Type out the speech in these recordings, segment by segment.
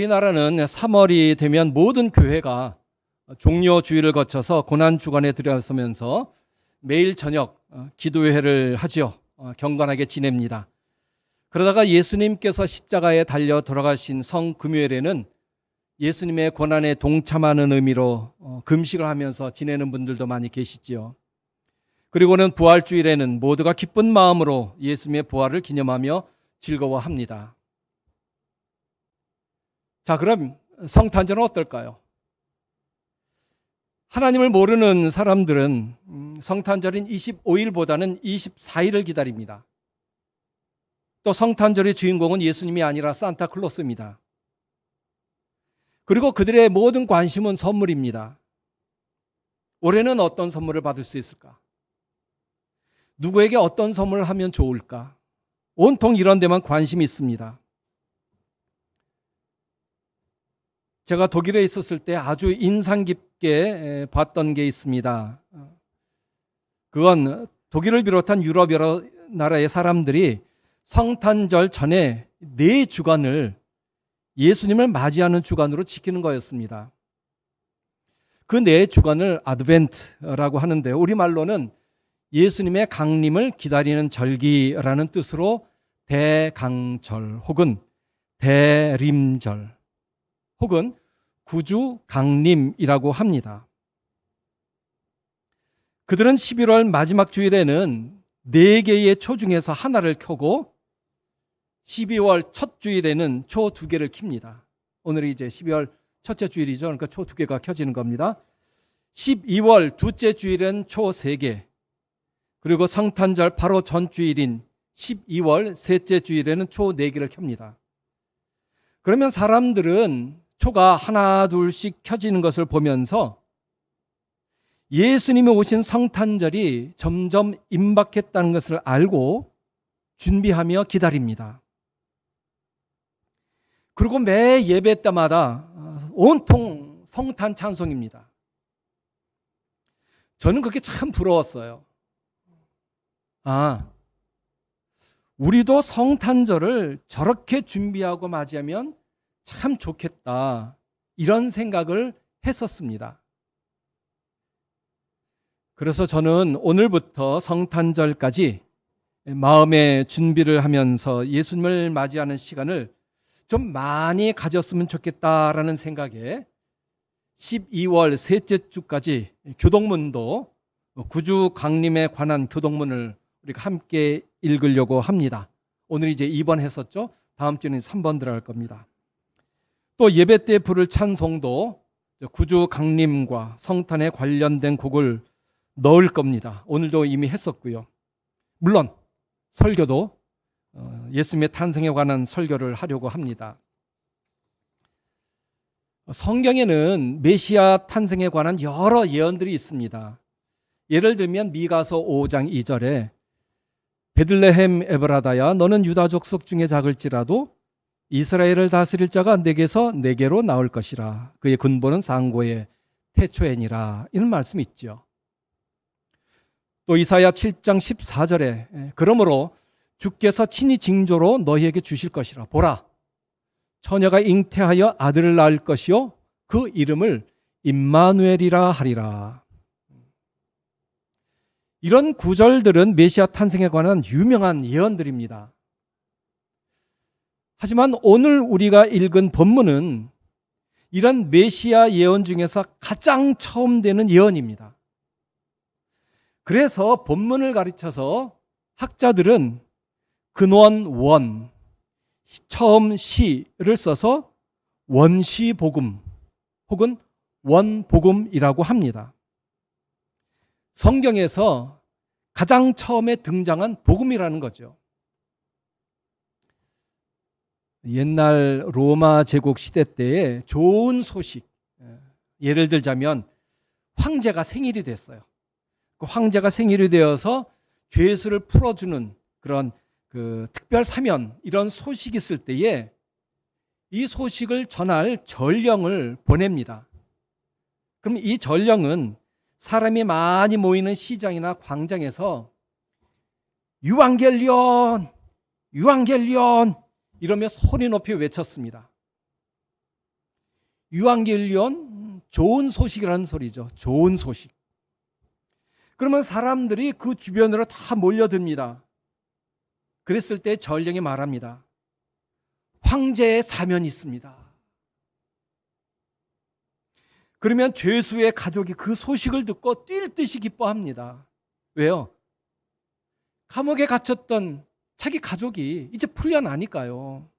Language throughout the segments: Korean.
우리나라는 3월이 되면 모든 교회가 종료 주일을 거쳐서 고난 주간에 들어서면서 매일 저녁 기도회를 하죠. 경건하게 지냅니다. 그러다가 예수님께서 십자가에 달려 돌아가신 성금요일에는 예수님의 고난에 동참하는 의미로 금식을 하면서 지내는 분들도 많이 계시지요. 그리고는 부활주일에는 모두가 기쁜 마음으로 예수님의 부활을 기념하며 즐거워합니다. 자, 그럼 성탄절은 어떨까요? 하나님을 모르는 사람들은 성탄절인 25일보다는 24일을 기다립니다. 또 성탄절의 주인공은 예수님이 아니라 산타클로스입니다. 그리고 그들의 모든 관심은 선물입니다. 올해는 어떤 선물을 받을 수 있을까? 누구에게 어떤 선물을 하면 좋을까? 온통 이런 데만 관심이 있습니다. 제가 독일에 있었을 때 아주 인상 깊게 봤던 게 있습니다. 그건 독일을 비롯한 유럽 여러 나라의 사람들이 성탄절 전에 4주간을 예수님을 맞이하는 주간으로 지키는 거였습니다. 그 4주간을 아드벤트라고 하는데요. 우리말로는 예수님의 강림을 기다리는 절기라는 뜻으로 대강절 혹은 대림절 혹은 구주 강림이라고 합니다. 그들은 11월 마지막 주일에는 4개의 초 중에서 하나를 켜고 12월 첫 주일에는 초 2개를 켭니다. 오늘이 이제 12월 첫째 주일이죠. 그러니까 초 2개가 켜지는 겁니다. 12월 둘째 주일은 초 3개, 그리고 성탄절 바로 전 주일인 12월 셋째 주일에는 초 4개를 켭니다. 그러면 사람들은 초가 하나 둘씩 켜지는 것을 보면서 예수님이 오신 성탄절이 점점 임박했다는 것을 알고 준비하며 기다립니다. 그리고 매 예배 때마다 온통 성탄 찬송입니다. 저는 그게 참 부러웠어요. 우리도 성탄절을 저렇게 준비하고 맞이하면 참 좋겠다, 이런 생각을 했었습니다. 그래서 저는 오늘부터 성탄절까지 마음의 준비를 하면서 예수님을 맞이하는 시간을 좀 많이 가졌으면 좋겠다라는 생각에 12월 셋째 주까지 교동문도 구주 강림에 관한 교동문을 우리가 함께 읽으려고 합니다. 오늘 이제 2번 했었죠. 다음 주는 3번 들어갈 겁니다. 또 예배 때 부를 찬송도 구주 강림과 성탄에 관련된 곡을 넣을 겁니다. 오늘도 이미 했었고요. 물론 설교도 예수님의 탄생에 관한 설교를 하려고 합니다. 성경에는 메시아 탄생에 관한 여러 예언들이 있습니다. 예를 들면 미가서 5장 2절에 베들레헴 에브라다야, 너는 유다 족속 중에 작을지라도 이스라엘을 다스릴 자가 내게서 내게로 나올 것이라. 그의 근본은 상고의 태초에니라. 이런 말씀이 있죠. 또 이사야 7장 14절에 그러므로 주께서 친히 징조로 너희에게 주실 것이라. 보라, 처녀가 잉태하여 아들을 낳을 것이요 그 이름을 임마누엘이라 하리라. 이런 구절들은 메시아 탄생에 관한 유명한 예언들입니다. 하지만 오늘 우리가 읽은 본문은 이런 메시아 예언 중에서 가장 처음 되는 예언입니다. 그래서 본문을 가르쳐서 학자들은 근원 원, 처음 시를 써서 원시복음 혹은 원복음이라고 합니다. 성경에서 가장 처음에 등장한 복음이라는 거죠. 옛날 로마 제국 시대 때의 좋은 소식, 예를 들자면 황제가 생일이 됐어요. 그 황제가 생일이 되어서 죄수를 풀어주는 그런 특별 사면, 이런 소식이 있을 때에 이 소식을 전할 전령을 보냅니다. 그럼 이 전령은 사람이 많이 모이는 시장이나 광장에서 유앙겔리온, 유앙겔리온 이러며 소리 높이 외쳤습니다. 유앙겔리온 좋은 소식이라는 소리죠. 좋은 소식. 그러면 사람들이 그 주변으로 다 몰려듭니다. 그랬을 때 전령이 말합니다. 황제의 사면이 있습니다. 그러면 죄수의 가족이 그 소식을 듣고 뛸 듯이 기뻐합니다. 왜요? 감옥에 갇혔던 자기 가족이 이제 풀려나니까요.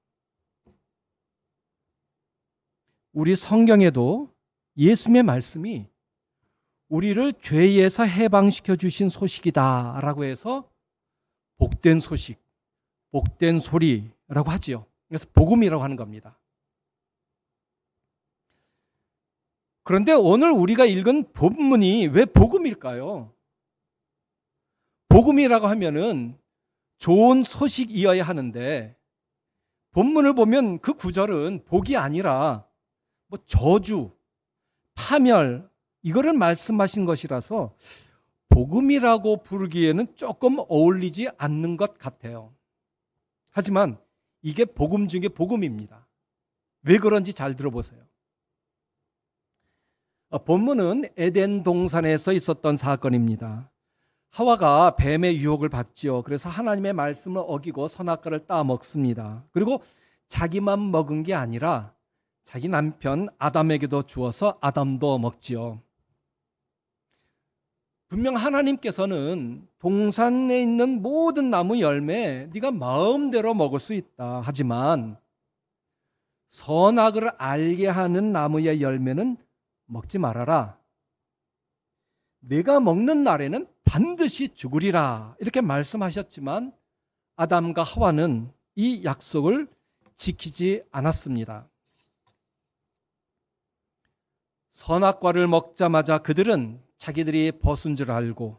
우리 성경에도 예수님의 말씀이 우리를 죄에서 해방시켜 주신 소식이다라고 해서 복된 소식, 복된 소리라고 하지요. 그래서 복음이라고 하는 겁니다. 그런데 오늘 우리가 읽은 본문이 왜 복음일까요? 복음이라고 하면은 좋은 소식이어야 하는데 본문을 보면 그 구절은 복이 아니라 뭐 저주, 파멸 이거를 말씀하신 것이라서 복음이라고 부르기에는 조금 어울리지 않는 것 같아요. 하지만 이게 복음 중에 복음입니다. 왜 그런지 잘 들어보세요. 본문은 에덴 동산에서 있었던 사건입니다. 하와가 뱀의 유혹을 받지요. 그래서 하나님의 말씀을 어기고 선악과를 따먹습니다. 그리고 자기만 먹은 게 아니라 자기 남편 아담에게도 주어서 아담도 먹지요. 분명 하나님께서는 동산에 있는 모든 나무 열매 네가 마음대로 먹을 수 있다. 하지만 선악을 알게 하는 나무의 열매는 먹지 말아라. 내가 먹는 날에는 반드시 죽으리라. 이렇게 말씀하셨지만 아담과 하와는 이 약속을 지키지 않았습니다. 선악과를 먹자마자 그들은 자기들이 벗은 줄 알고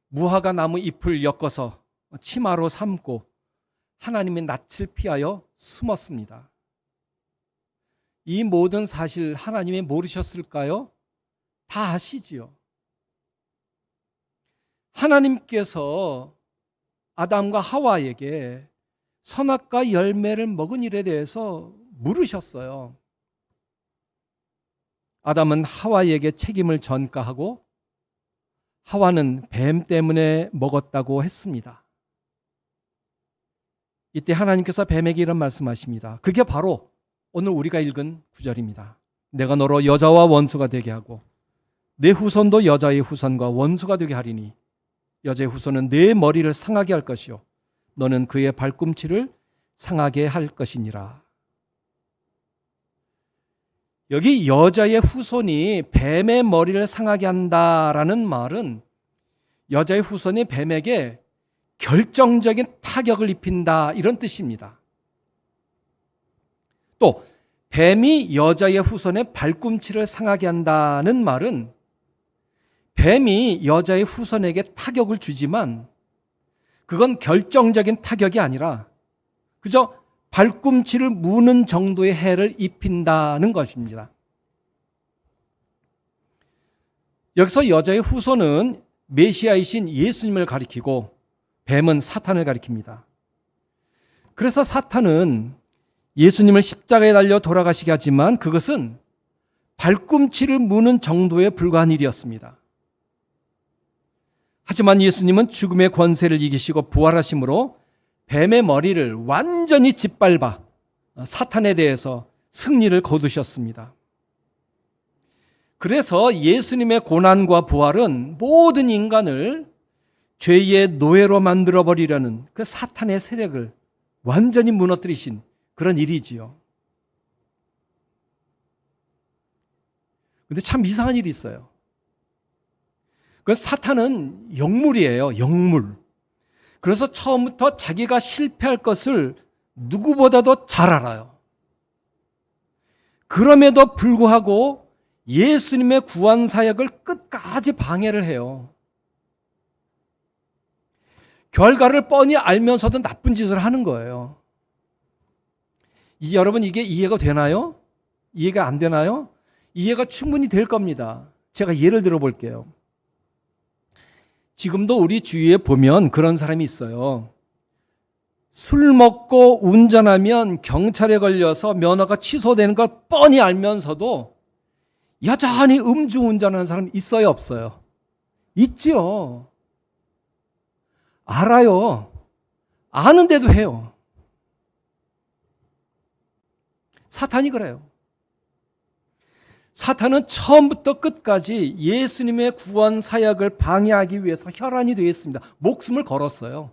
무화과 나무 잎을 엮어서 치마로 삼고 하나님의 낯을 피하여 숨었습니다. 이 모든 사실 하나님이 모르셨을까요? 다 아시지요. 하나님께서 아담과 하와에게 선악과 열매를 먹은 일에 대해서 물으셨어요. 아담은 하와에게 책임을 전가하고 하와는 뱀 때문에 먹었다고 했습니다. 이때 하나님께서 뱀에게 이런 말씀하십니다. 그게 바로 오늘 우리가 읽은 구절입니다. 내가 너로 여자와 원수가 되게 하고 내 후손도 여자의 후손과 원수가 되게 하리니 여자의 후손은 내 머리를 상하게 할 것이요 너는 그의 발꿈치를 상하게 할 것이니라. 여기 여자의 후손이 뱀의 머리를 상하게 한다라는 말은 여자의 후손이 뱀에게 결정적인 타격을 입힌다 이런 뜻입니다. 또 뱀이 여자의 후손의 발꿈치를 상하게 한다는 말은 뱀이 여자의 후손에게 타격을 주지만 그건 결정적인 타격이 아니라 그저 발꿈치를 무는 정도의 해를 입힌다는 것입니다. 여기서 여자의 후손은 메시아이신 예수님을 가리키고 뱀은 사탄을 가리킵니다. 그래서 사탄은 예수님을 십자가에 달려 돌아가시게 하지만 그것은 발꿈치를 무는 정도에 불과한 일이었습니다. 하지만 예수님은 죽음의 권세를 이기시고 부활하심으로 뱀의 머리를 완전히 짓밟아 사탄에 대해서 승리를 거두셨습니다. 그래서 예수님의 고난과 부활은 모든 인간을 죄의 노예로 만들어버리려는 그 사탄의 세력을 완전히 무너뜨리신 그런 일이지요. 근데 참 이상한 일이 있어요. 그 사탄은 영물이에요. 영물. 그래서 처음부터 자기가 실패할 것을 누구보다도 잘 알아요. 그럼에도 불구하고 예수님의 구원 사역을 끝까지 방해를 해요. 결과를 뻔히 알면서도 나쁜 짓을 하는 거예요. 여러분 이게 이해가 되나요? 이해가 안 되나요? 이해가 충분히 될 겁니다. 제가 예를 들어 볼게요. 지금도 우리 주위에 보면 그런 사람이 있어요. 술 먹고 운전하면 경찰에 걸려서 면허가 취소되는 걸 뻔히 알면서도 여전히 음주운전하는 사람 있어요, 없어요? 있지요. 알아요. 아는데도 해요. 사탄이 그래요. 사탄은 처음부터 끝까지 예수님의 구원 사역을 방해하기 위해서 혈안이 되어 있습니다. 목숨을 걸었어요.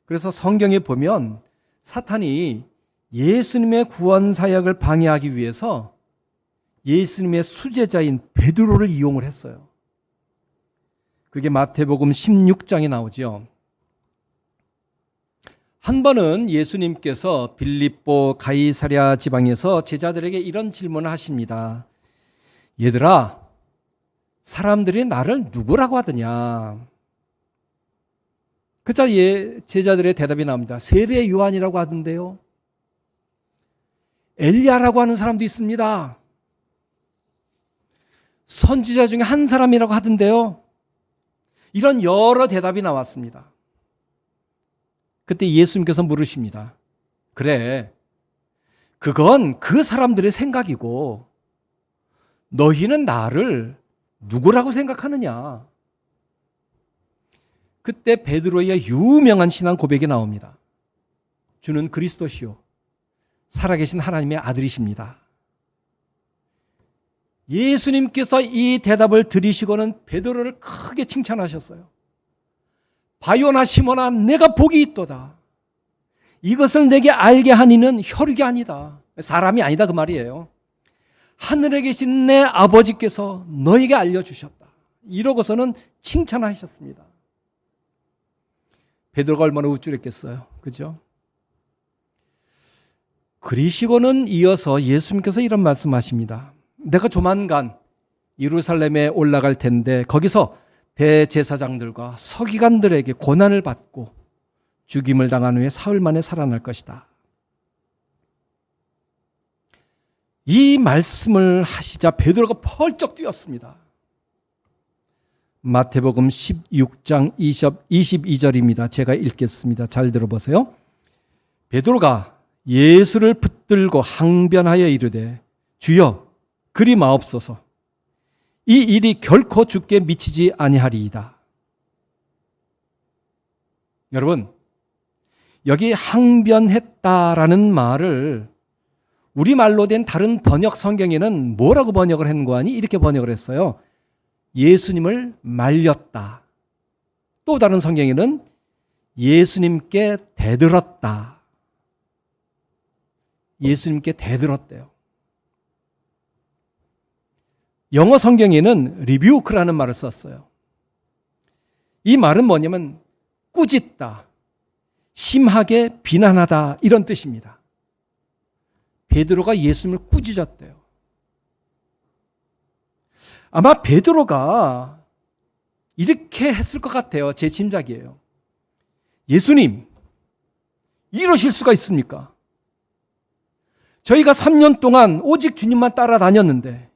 그래서 성경에 보면 사탄이 예수님의 구원 사역을 방해하기 위해서 예수님의 수제자인 베드로를 이용을 했어요. 그게 마태복음 16장에 나오죠. 한 번은 예수님께서 빌립보 가이사랴 지방에서 제자들에게 이런 질문을 하십니다. 얘들아, 사람들이 나를 누구라고 하더냐? 그자 제자들의 대답이 나옵니다. 세례 요한이라고 하던데요. 엘리야라고 하는 사람도 있습니다. 선지자 중에 한 사람이라고 하던데요. 이런 여러 대답이 나왔습니다. 그때 예수님께서 물으십니다. 그래, 그건 그 사람들의 생각이고 너희는 나를 누구라고 생각하느냐? 그때 베드로의 유명한 신앙 고백이 나옵니다. 주는 그리스도시요 살아계신 하나님의 아들이십니다. 예수님께서 이 대답을 들으시고는 베드로를 크게 칭찬하셨어요. 바요나 시몬아, 내가 복이 있도다. 이것을 내게 알게 하니는 혈육이 아니다. 사람이 아니다 그 말이에요. 하늘에 계신 내 아버지께서 너에게 알려주셨다. 이러고서는 칭찬하셨습니다. 베드로가 얼마나 우쭐했겠어요. 그죠? 그리시고는 이어서 예수님께서 이런 말씀하십니다. 내가 조만간 예루살렘에 올라갈 텐데 거기서 대제사장들과 서기관들에게 고난을 받고 죽임을 당한 후에 사흘 만에 살아날 것이다. 이 말씀을 하시자 베드로가 펄쩍 뛰었습니다. 마태복음 16장 22절입니다. 제가 읽겠습니다. 잘 들어보세요. 베드로가 예수를 붙들고 항변하여 이르되 주여 그리 마옵소서. 이 일이 결코 주께 미치지 아니하리이다. 여러분, 여기 항변했다라는 말을 우리말로 된 다른 번역 성경에는 뭐라고 번역을 했는 거 아니? 이렇게 번역을 했어요. 예수님을 말렸다. 또 다른 성경에는 예수님께 대들었다. 예수님께 대들었대요. 영어 성경에는 리뷰크라는 말을 썼어요. 이 말은 뭐냐면 꾸짖다, 심하게 비난하다 이런 뜻입니다. 베드로가 예수님을 꾸짖었대요. 아마 베드로가 이렇게 했을 것 같아요. 제 짐작이에요. 예수님, 이러실 수가 있습니까? 저희가 3년 동안 오직 주님만 따라다녔는데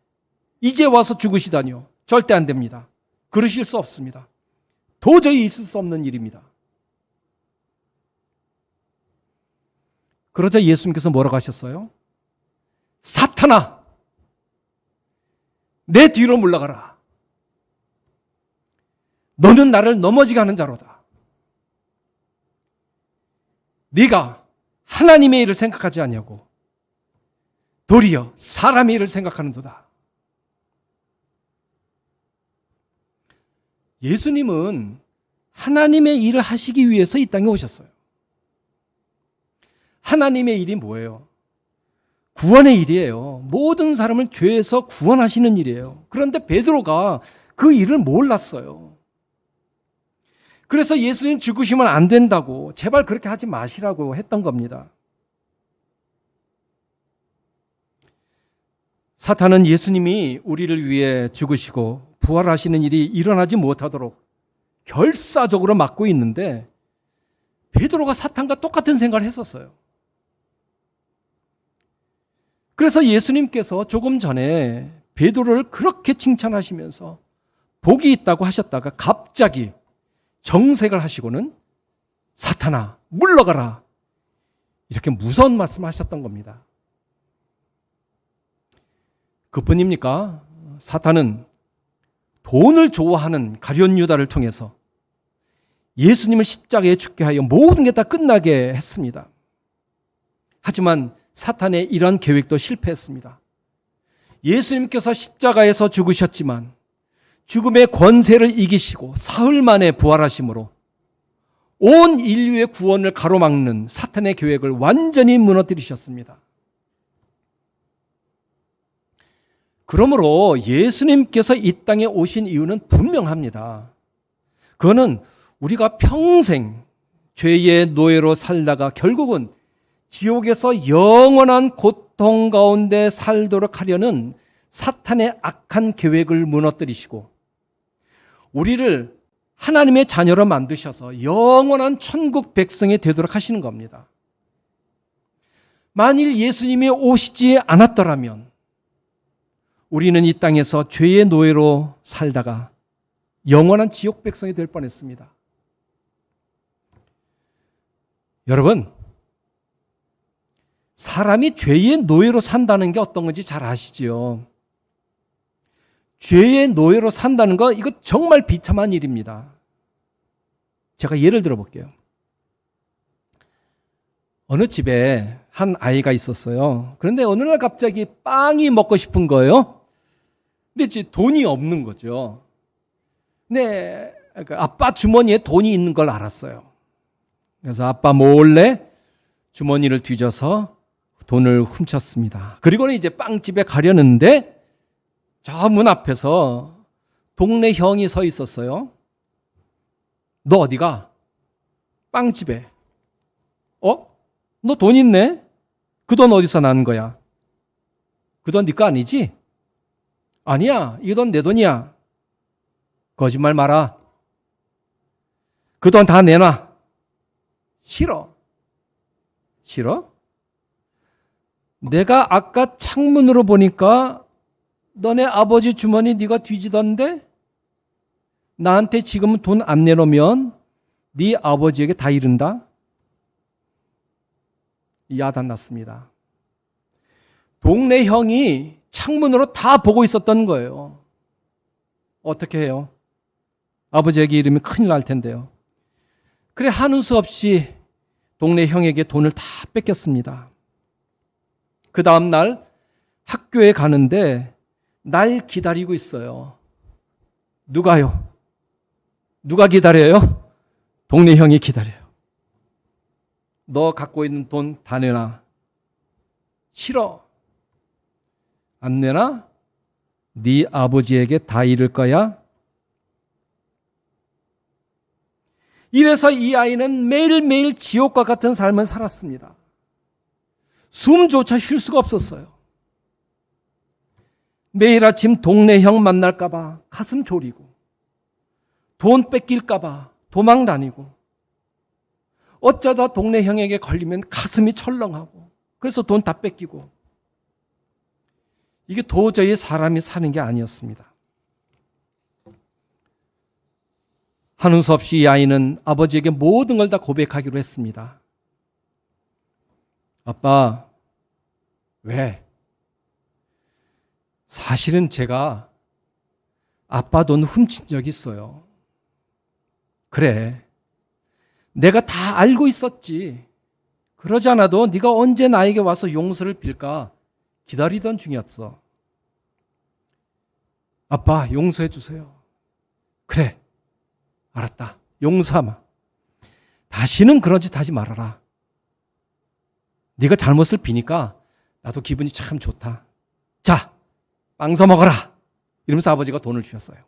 이제 와서 죽으시다니요. 절대 안 됩니다. 그러실 수 없습니다. 도저히 있을 수 없는 일입니다. 그러자 예수님께서 뭐라고 하셨어요? 사탄아, 내 뒤로 물러가라. 너는 나를 넘어지게 하는 자로다. 네가 하나님의 일을 생각하지 아니하고 도리어 사람의 일을 생각하는도다. 예수님은 하나님의 일을 하시기 위해서 이 땅에 오셨어요. 하나님의 일이 뭐예요? 구원의 일이에요. 모든 사람을 죄에서 구원하시는 일이에요. 그런데 베드로가 그 일을 몰랐어요. 그래서 예수님 죽으시면 안 된다고 제발 그렇게 하지 마시라고 했던 겁니다. 사탄은 예수님이 우리를 위해 죽으시고 부활하시는 일이 일어나지 못하도록 결사적으로 막고 있는데 베드로가 사탄과 똑같은 생각을 했었어요. 그래서 예수님께서 조금 전에 베드로를 그렇게 칭찬하시면서 복이 있다고 하셨다가 갑자기 정색을 하시고는 사탄아, 물러가라. 이렇게 무서운 말씀하셨던 겁니다. 그뿐입니까? 사탄은 돈을 좋아하는 가룟 유다를 통해서 예수님을 십자가에 죽게 하여 모든 게 다 끝나게 했습니다. 하지만 사탄의 이런 계획도 실패했습니다. 예수님께서 십자가에서 죽으셨지만 죽음의 권세를 이기시고 사흘 만에 부활하심으로 온 인류의 구원을 가로막는 사탄의 계획을 완전히 무너뜨리셨습니다. 그러므로 예수님께서 이 땅에 오신 이유는 분명합니다. 그거는 우리가 평생 죄의 노예로 살다가 결국은 지옥에서 영원한 고통 가운데 살도록 하려는 사탄의 악한 계획을 무너뜨리시고 우리를 하나님의 자녀로 만드셔서 영원한 천국 백성이 되도록 하시는 겁니다. 만일 예수님이 오시지 않았더라면 우리는 이 땅에서 죄의 노예로 살다가 영원한 지옥 백성이 될 뻔했습니다. 여러분, 사람이 죄의 노예로 산다는 게 어떤 건지 잘 아시죠? 죄의 노예로 산다는 거 이거 정말 비참한 일입니다. 제가 예를 들어 볼게요. 어느 집에 한 아이가 있었어요. 그런데 어느 날 갑자기 빵이 먹고 싶은 거예요. 근데 이제 돈이 없는 거죠. 근데 아빠 주머니에 돈이 있는 걸 알았어요. 그래서 아빠 몰래 주머니를 뒤져서 돈을 훔쳤습니다. 그리고는 이제 빵집에 가려는데 저 문 앞에서 동네 형이 서 있었어요. 너 어디가? 빵집에. 너 돈 있네? 그 돈 어디서 난 거야? 그 돈 네 거 아니지? 아니야. 이 돈 내 돈이야. 거짓말 마라. 그 돈 다 내놔. 싫어. 싫어? 내가 아까 창문으로 보니까 너네 아버지 주머니 네가 뒤지던데? 나한테 지금 돈 안 내놓으면 네 아버지에게 다 이른다? 야단났습니다. 동네 형이 창문으로 다 보고 있었던 거예요. 어떻게 해요? 아버지에게 이르면 큰일 날 텐데요. 그래 하는 수 없이 동네 형에게 돈을 다 뺏겼습니다. 그 다음 날 학교에 가는데 날 기다리고 있어요. 누가요? 누가 기다려요? 동네 형이 기다려요. 너 갖고 있는 돈 다 내놔. 싫어. 안 내놔? 네 아버지에게 다 잃을 거야? 이래서 이 아이는 매일매일 지옥과 같은 삶을 살았습니다. 숨조차 쉴 수가 없었어요. 매일 아침 동네 형 만날까 봐 가슴 졸이고 돈 뺏길까 봐 도망 다니고 어쩌다 동네 형에게 걸리면 가슴이 철렁하고 그래서 돈 다 뺏기고 이게 도저히 사람이 사는 게 아니었습니다. 하는 수 없이 이 아이는 아버지에게 모든 걸 다 고백하기로 했습니다. 아빠, 왜? 사실은 제가 아빠 돈 훔친 적 있어요. 그래. 내가 다 알고 있었지. 그러지 않아도 네가 언제 나에게 와서 용서를 빌까 기다리던 중이었어. 아빠, 용서해 주세요. 그래. 알았다. 용서하마. 다시는 그런 짓 하지 말아라. 네가 잘못을 비니까 나도 기분이 참 좋다. 자, 빵 사 먹어라. 이러면서 아버지가 돈을 주셨어요.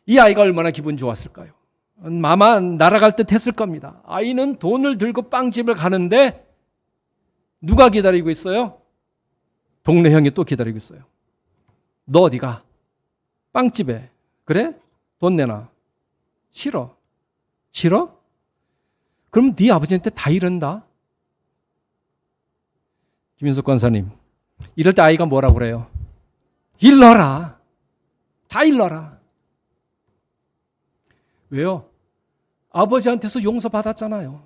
이 아이가 얼마나 기분 좋았을까요? 마마 날아갈 듯 했을 겁니다. 아이는 돈을 들고 빵집을 가는데 누가 기다리고 있어요? 동네 형이 또 기다리고 있어요. 너 어디가? 빵집에. 그래? 돈 내놔. 싫어. 싫어? 그럼 네 아버지한테 다 이른다. 김윤석 권사님, 이럴 때 아이가 뭐라고 그래요? 일러라. 다 일러라. 왜요? 아버지한테서 용서받았잖아요.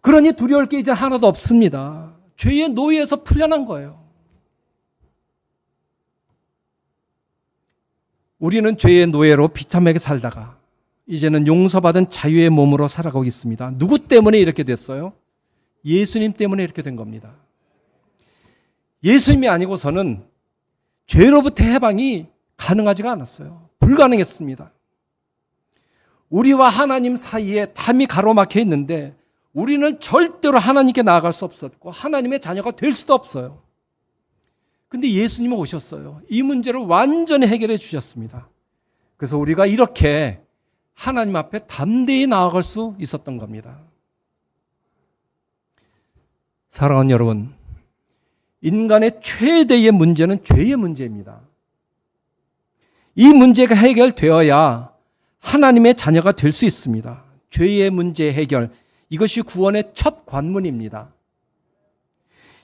그러니 두려울 게 이제 하나도 없습니다. 죄의 노예에서 풀려난 거예요. 우리는 죄의 노예로 비참하게 살다가 이제는 용서받은 자유의 몸으로 살아가고 있습니다. 누구 때문에 이렇게 됐어요? 예수님 때문에 이렇게 된 겁니다. 예수님이 아니고서는 죄로부터 해방이 가능하지가 않았어요. 불가능했습니다. 우리와 하나님 사이에 담이 가로막혀 있는데 우리는 절대로 하나님께 나아갈 수 없었고 하나님의 자녀가 될 수도 없어요. 근데 예수님은 오셨어요. 이 문제를 완전히 해결해 주셨습니다. 그래서 우리가 이렇게 하나님 앞에 담대히 나아갈 수 있었던 겁니다. 사랑하는 여러분, 인간의 최대의 문제는 죄의 문제입니다. 이 문제가 해결되어야 하나님의 자녀가 될 수 있습니다. 죄의 문제 해결, 이것이 구원의 첫 관문입니다.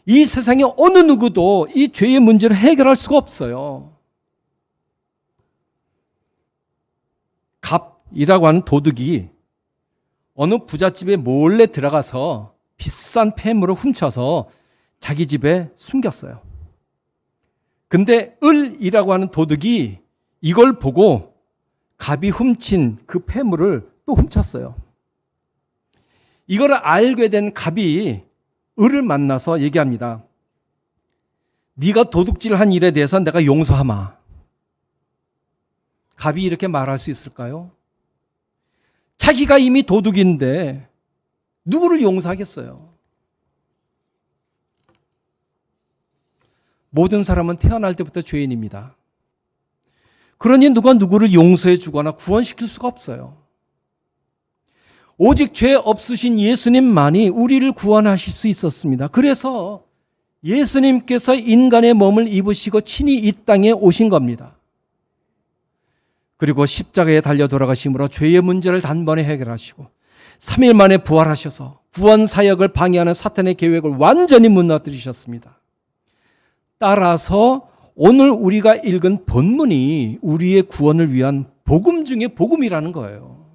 이 세상에 어느 누구도 이 죄의 문제를 해결할 수가 없어요. 갑이라고 하는 도둑이 어느 부잣집에 몰래 들어가서 비싼 폐물을 훔쳐서 자기 집에 숨겼어요. 근데 을이라고 하는 도둑이 이걸 보고 갑이 훔친 그 폐물을 또 훔쳤어요. 이걸 알게 된 갑이 을을 만나서 얘기합니다. 네가 도둑질한 일에 대해서 내가 용서하마. 갑이 이렇게 말할 수 있을까요? 자기가 이미 도둑인데 누구를 용서하겠어요? 모든 사람은 태어날 때부터 죄인입니다. 그러니 누가 누구를 용서해 주거나 구원시킬 수가 없어요. 오직 죄 없으신 예수님만이 우리를 구원하실 수 있었습니다. 그래서 예수님께서 인간의 몸을 입으시고 친히 이 땅에 오신 겁니다. 그리고 십자가에 달려 돌아가심으로 죄의 문제를 단번에 해결하시고 3일 만에 부활하셔서 구원 사역을 방해하는 사탄의 계획을 완전히 무너뜨리셨습니다. 따라서 오늘 우리가 읽은 본문이 우리의 구원을 위한 복음 중에 복음이라는 거예요.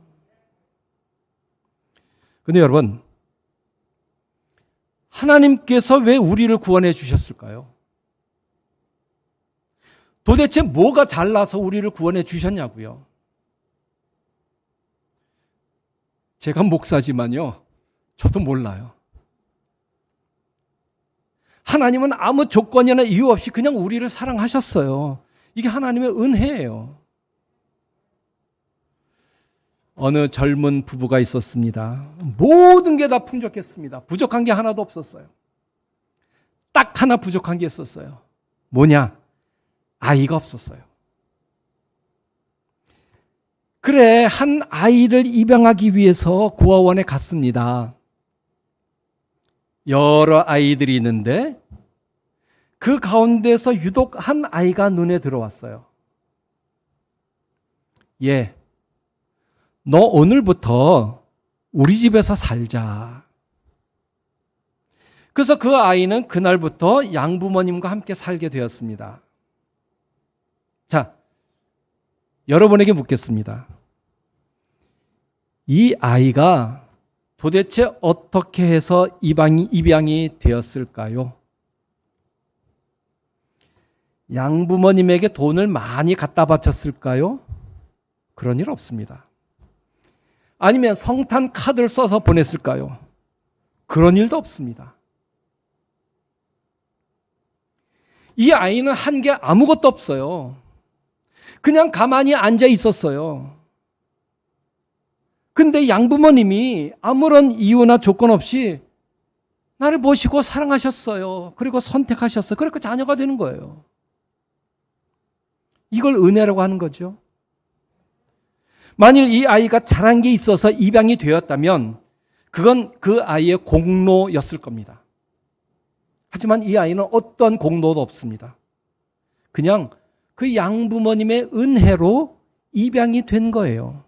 근데 여러분, 하나님께서 왜 우리를 구원해 주셨을까요? 도대체 뭐가 잘나서 우리를 구원해 주셨냐고요? 제가 목사지만요, 저도 몰라요. 하나님은 아무 조건이나 이유 없이 그냥 우리를 사랑하셨어요. 이게 하나님의 은혜예요. 어느 젊은 부부가 있었습니다. 모든 게 다 풍족했습니다. 부족한 게 하나도 없었어요. 딱 하나 부족한 게 있었어요. 뭐냐? 아이가 없었어요. 그래, 한 아이를 입양하기 위해서 고아원에 갔습니다. 여러 아이들이 있는데 그 가운데서 유독 한 아이가 눈에 들어왔어요. 얘, 너 오늘부터 우리 집에서 살자. 그래서 그 아이는 그날부터 양부모님과 함께 살게 되었습니다. 자, 여러분에게 묻겠습니다. 이 아이가 도대체 어떻게 해서 입양이 되었을까요? 양부모님에게 돈을 많이 갖다 바쳤을까요? 그런 일 없습니다. 아니면 성탄 카드를 써서 보냈을까요? 그런 일도 없습니다. 이 아이는 한 게 아무것도 없어요. 그냥 가만히 앉아 있었어요. 근데 양부모님이 아무런 이유나 조건 없이 나를 보시고 사랑하셨어요. 그리고 선택하셨어요. 그래서 자녀가 되는 거예요. 이걸 은혜라고 하는 거죠. 만일 이 아이가 잘한 게 있어서 입양이 되었다면 그건 그 아이의 공로였을 겁니다. 하지만 이 아이는 어떤 공로도 없습니다. 그냥 그 양부모님의 은혜로 입양이 된 거예요.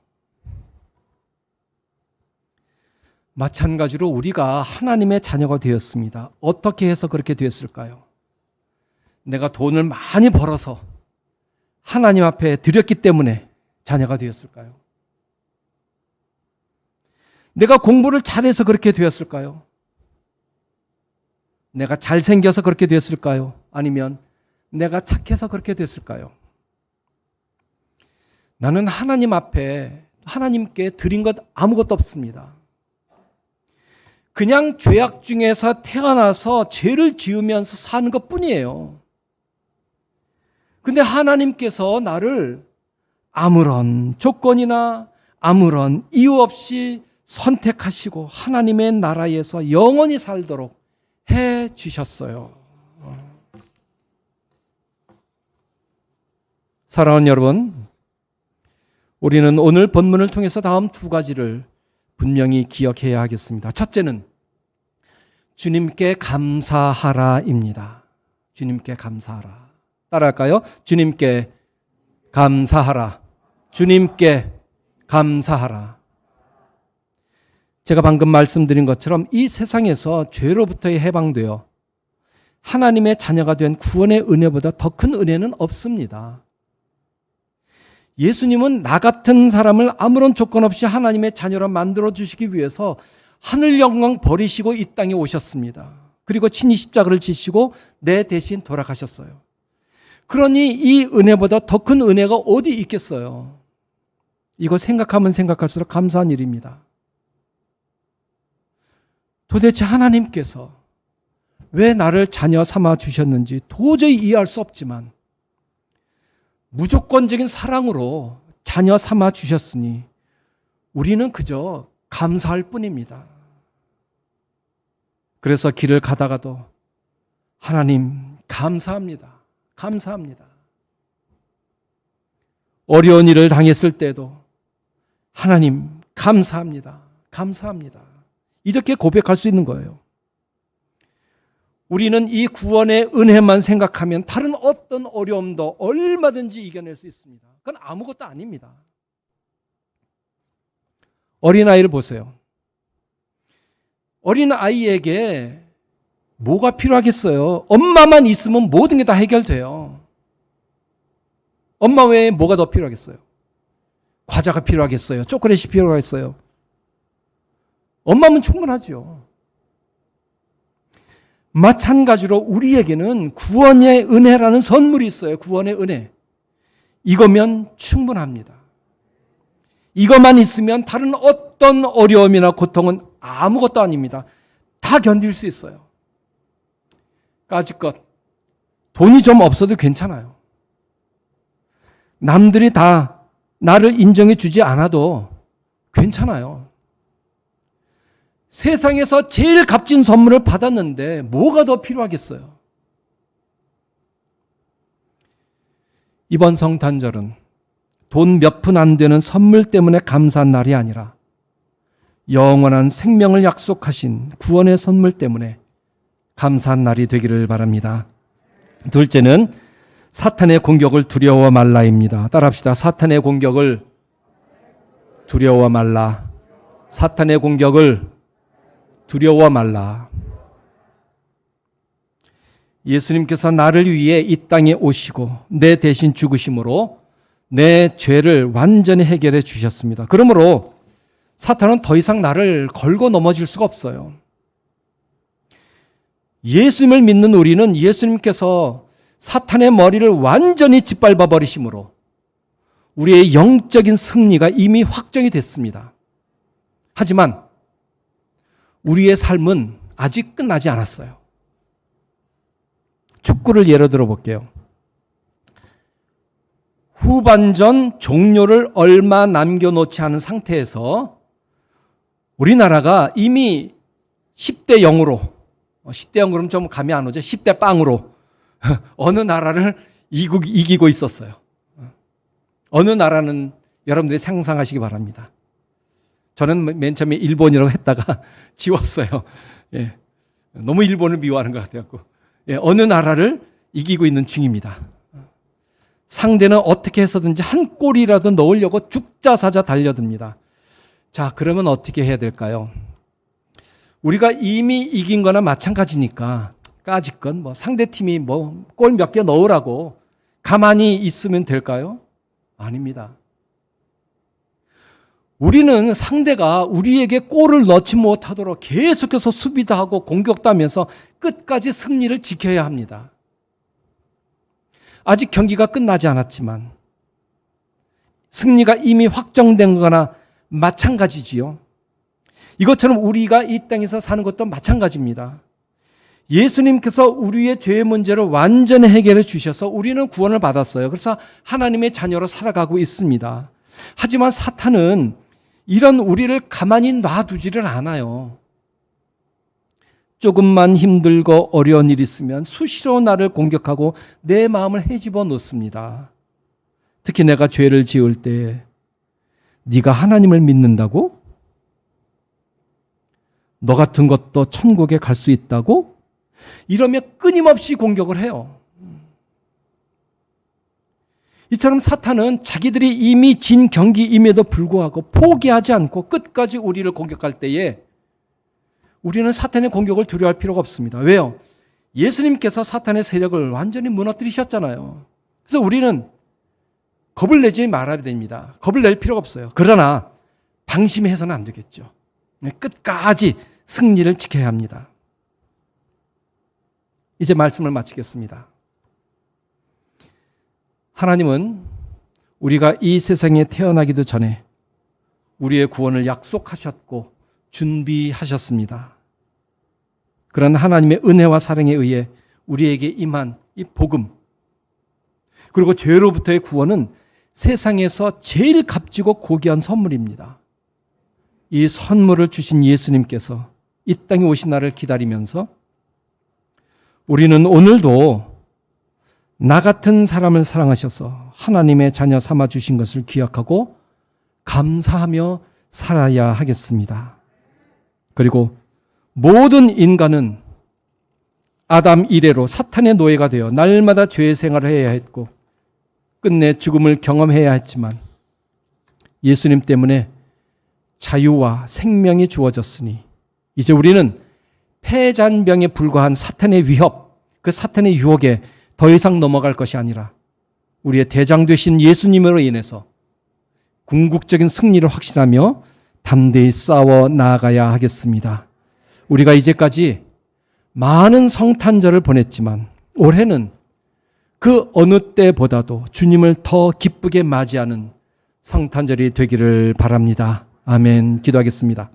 마찬가지로 우리가 하나님의 자녀가 되었습니다. 어떻게 해서 그렇게 되었을까요? 내가 돈을 많이 벌어서 하나님 앞에 드렸기 때문에 자녀가 되었을까요? 내가 공부를 잘해서 그렇게 되었을까요? 내가 잘생겨서 그렇게 됐을까요? 아니면 내가 착해서 그렇게 됐을까요? 나는 하나님 앞에 하나님께 드린 것 아무것도 없습니다. 그냥 죄악 중에서 태어나서 죄를 지으면서 사는 것 뿐이에요. 근데 하나님께서 나를 아무런 조건이나 아무런 이유 없이 선택하시고 하나님의 나라에서 영원히 살도록 해 주셨어요. 사랑하는 여러분, 우리는 오늘 본문을 통해서 다음 두 가지를 분명히 기억해야 하겠습니다. 첫째는 주님께 감사하라입니다. 주님께 감사하라. 따라할까요? 주님께 감사하라. 주님께 감사하라. 제가 방금 말씀드린 것처럼 이 세상에서 죄로부터의 해방되어 하나님의 자녀가 된 구원의 은혜보다 더 큰 은혜는 없습니다. 예수님은 나 같은 사람을 아무런 조건 없이 하나님의 자녀로 만들어 주시기 위해서 하늘 영광 버리시고 이 땅에 오셨습니다. 그리고 친히 십자가를 지시고 내 대신 돌아가셨어요. 그러니 이 은혜보다 더 큰 은혜가 어디 있겠어요? 이거 생각하면 생각할수록 감사한 일입니다. 도대체 하나님께서 왜 나를 자녀 삼아 주셨는지 도저히 이해할 수 없지만 무조건적인 사랑으로 자녀 삼아 주셨으니 우리는 그저 감사할 뿐입니다. 그래서 길을 가다가도 하나님 감사합니다. 감사합니다. 어려운 일을 당했을 때도 하나님 감사합니다. 감사합니다. 이렇게 고백할 수 있는 거예요. 우리는 이 구원의 은혜만 생각하면 다른 어떤 어려움도 얼마든지 이겨낼 수 있습니다. 그건 아무것도 아닙니다. 어린아이를 보세요. 어린아이에게 뭐가 필요하겠어요? 엄마만 있으면 모든 게 다 해결돼요. 엄마 외에 뭐가 더 필요하겠어요? 과자가 필요하겠어요? 초콜릿이 필요하겠어요? 엄마면 충분하죠. 마찬가지로 우리에게는 구원의 은혜라는 선물이 있어요. 구원의 은혜. 이거면 충분합니다. 이것만 있으면 다른 어떤 어려움이나 고통은 아무것도 아닙니다. 다 견딜 수 있어요. 까짓것 돈이 좀 없어도 괜찮아요. 남들이 다 나를 인정해 주지 않아도 괜찮아요. 세상에서 제일 값진 선물을 받았는데 뭐가 더 필요하겠어요? 이번 성탄절은 돈 몇 푼 안 되는 선물 때문에 감사한 날이 아니라 영원한 생명을 약속하신 구원의 선물 때문에 감사한 날이 되기를 바랍니다. 둘째는 사탄의 공격을 두려워 말라입니다. 따라합시다. 사탄의 공격을 두려워 말라. 사탄의 공격을 두려워 말라. 예수님께서 나를 위해 이 땅에 오시고 내 대신 죽으심으로 내 죄를 완전히 해결해 주셨습니다. 그러므로 사탄은 더 이상 나를 걸고 넘어질 수가 없어요. 예수님을 믿는 우리는 예수님께서 사탄의 머리를 완전히 짓밟아 버리심으로 우리의 영적인 승리가 이미 확정이 됐습니다. 하지만 우리의 삶은 아직 끝나지 않았어요. 축구를 예로 들어 볼게요. 후반전 종료를 얼마 남겨놓지 않은 상태에서 우리나라가 이미 10대 0으로 10대 0 그러면 좀 감이 안 오죠. 10대 빵으로 어느 나라를 이기고 있었어요. 어느 나라는 여러분들이 상상하시기 바랍니다. 저는 맨 처음에 일본이라고 했다가 지웠어요. 예. 너무 일본을 미워하는 것 같아갖고. 예. 어느 나라를 이기고 있는 중입니다. 상대는 어떻게 해서든지 한 골이라도 넣으려고 죽자사자 달려듭니다. 자, 그러면 어떻게 해야 될까요? 우리가 이미 이긴 거나 마찬가지니까 까짓건 상대팀이 골 몇 개 넣으라고 가만히 있으면 될까요? 아닙니다. 우리는 상대가 우리에게 골을 넣지 못하도록 계속해서 수비도 하고 공격도 하면서 끝까지 승리를 지켜야 합니다. 아직 경기가 끝나지 않았지만 승리가 이미 확정된 거나 마찬가지지요. 이것처럼 우리가 이 땅에서 사는 것도 마찬가지입니다. 예수님께서 우리의 죄의 문제를 완전히 해결해 주셔서 우리는 구원을 받았어요. 그래서 하나님의 자녀로 살아가고 있습니다. 하지만 사탄은 이런 우리를 가만히 놔두지를 않아요. 조금만 힘들고 어려운 일이 있으면 수시로 나를 공격하고 내 마음을 헤집어 놓습니다. 특히 내가 죄를 지을 때 네가 하나님을 믿는다고? 너 같은 것도 천국에 갈 수 있다고? 이러며 끊임없이 공격을 해요. 이처럼 사탄은 자기들이 이미 진 경기임에도 불구하고 포기하지 않고 끝까지 우리를 공격할 때에 우리는 사탄의 공격을 두려워할 필요가 없습니다. 왜요? 예수님께서 사탄의 세력을 완전히 무너뜨리셨잖아요. 그래서 우리는 겁을 내지 말아야 됩니다. 겁을 낼 필요가 없어요. 그러나 방심해서는 안 되겠죠. 끝까지 승리를 지켜야 합니다. 이제 말씀을 마치겠습니다. 하나님은 우리가 이 세상에 태어나기도 전에 우리의 구원을 약속하셨고 준비하셨습니다. 그런 하나님의 은혜와 사랑에 의해 우리에게 임한 이 복음, 그리고 죄로부터의 구원은 세상에서 제일 값지고 고귀한 선물입니다. 이 선물을 주신 예수님께서 이 땅에 오신 날을 기다리면서 우리는 오늘도 나 같은 사람을 사랑하셔서 하나님의 자녀 삼아 주신 것을 기억하고 감사하며 살아야 하겠습니다. 그리고 모든 인간은 아담 이래로 사탄의 노예가 되어 날마다 죄의 생활을 해야 했고 끝내 죽음을 경험해야 했지만 예수님 때문에 자유와 생명이 주어졌으니 이제 우리는 폐잔병에 불과한 사탄의 위협, 그 사탄의 유혹에 더 이상 넘어갈 것이 아니라 우리의 대장 되신 예수님으로 인해서 궁극적인 승리를 확신하며 담대히 싸워 나아가야 하겠습니다. 우리가 이제까지 많은 성탄절을 보냈지만 올해는 그 어느 때보다도 주님을 더 기쁘게 맞이하는 성탄절이 되기를 바랍니다. 아멘. 기도하겠습니다.